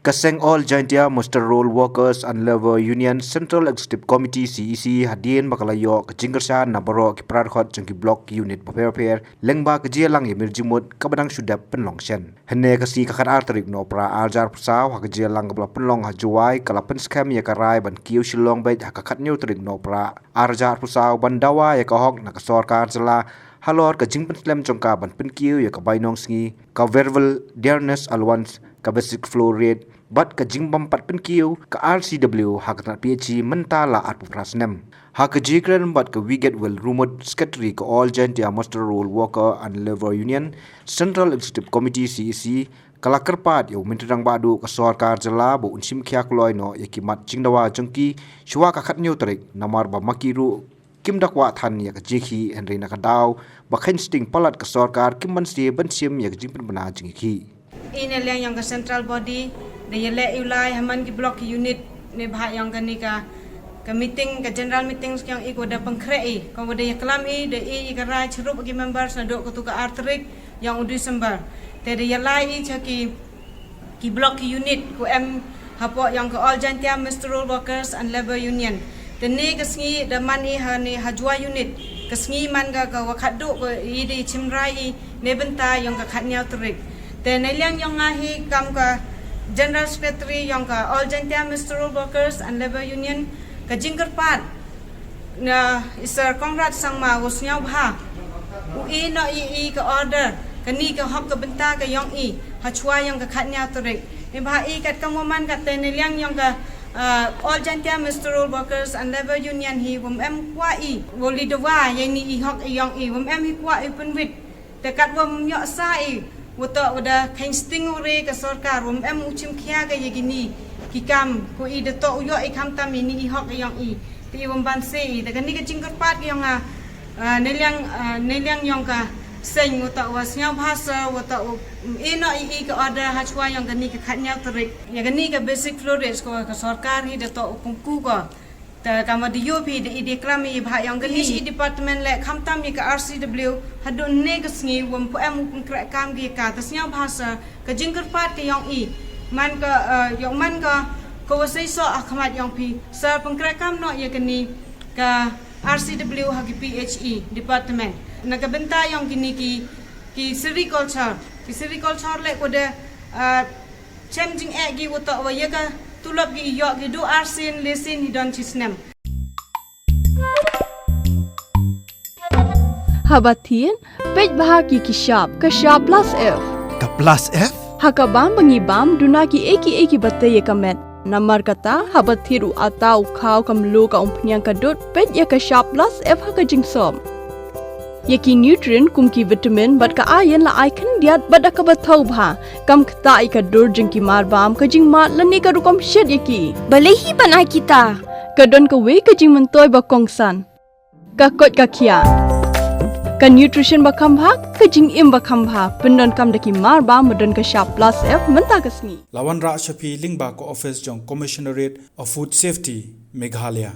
Kaseng All Jaintia Muster Roll Workers and Labor Union Central Executive Committee CEC Hadien Meghalaya Kajingersha Nabaro Kipradhot Jengki Block Unit Paper Lengba Kajialang Yamirjimut Kabadang Shudap Penlongshen Hene Kasi Kakat Arterik No Pra Aljar Pusau Hakajialang Kabla Penlong Hajuai Kala Pynskhem Yakarai Ban Kiu Shillong Mail Hakakat Neutrik No Pra Aljar Pusau Bandawa Yakahok Sorkar Zala Halor Kajing Pynskhem Jongka Ban Pynkiu Yakabainong Sngi Ka Verbal Dearness Allowance Ka Basic Flow Rate Bat ka jingbam pat Pynkiu ka RCW hakat PHC mentala at prasnem. Haka jikran bat ka wiget well rumot secretary ka All Jaintia Muster Roll Worker and Labor Union Central Executive Committee CEC kalakar pat yo menterang badu ka Sorkar jala bo Shimkhia kloi no yakimat jingdawa jengki shwa ka khat nyu tarik namar ba makiru kim dakwa than ya ka jikhi henry na ka daw ba khen sting palat ka Sorkar kim man se ban sim ya jingpen bana jingki ini yang ka central body de yele ulai haman ki block unit ne bha yang ka ni ka meeting ka general meetings yang iko da pangkrei ko de Khlem de ka rai chrup ki members na do ko tu ka artrik yang u December te de yelai ki block unit ko em hapo yang ka All Jaintia Muster Roll Workers and Labor Union de ne ka sngi da man ha ni hajwa unit ka sngi man ga wakat do ko I de chimrai ne benta yang ka khat nyau trik te ne liang yang ngahi kam ka General Secretary yang ka All Jaintia Muster Roll Workers and Labor Union ka jingker pat na isar congrats sang ma hosnyau bha ui no I ka order ka ni ka hok ka benta ka yong I hachwa yang ka khatnya torik ni bha I kat kamoman ka teneliang yang ka All Jaintia Muster Roll Workers and Labor Union hi wom em kwa I woli dewa yang ni I hok yong I wom em hi kwa I penwit te kat wom yo sa I Wata wada kain sting ore ka Sorkar wom em Shimkhia ka yegini kikam ko I dato uyo I kamtam ini I hok yang I ti wom ban se I daga ni ka jingker pat yang neliang yang ka seng wata wasnya bahasa wata ino I ka order hachwa yang ka ni ka khatnya tarik ya ka ni ka basic flow rates ko ka Sorkar hi dato pungku ko ta kama di UP di Khlem I bha yang ka ni I department le kamtam I ka RCW hadu ne ka sngi wom po em pungkra kam gi ka tasnya bahasa ka jingker pat ka yang I man ka yang man ka ko wasai so akhmat yang pi sa pungkra kam no ya ka ni ka RCW ha ki PHE department na ka benta yang kini ki sericulture le ko de changing egg gi wata wa ya ka tulap gi yo gi do arsin lesin hidon chisnem Habatin pej bahaki ki shop ka shop plus F Ka plus F hakabam bangibam dunaki eki bataye kamet namar kata habathiru atau khau kamlu ka umpnyang kadut pej ya ka shop plus F haka jingsom Yaki nutrient kumki vitamin bat ka iron la icon diat bat ka bathau bha kam khta I ka dur jingki mar bam ka jing mat lani ka rukom shed yaki balehi banai kita ka don ka we ka jing mentoy ba kongsan ka kot ka khia ka nutrition ba kham bha ka jing im ba kham bha pendon kam daki mar bam modon ka sharp plus F menta ka sngi Lawan Ra Shafi Lingba ko office jong Commissionerate of Food Safety Meghalaya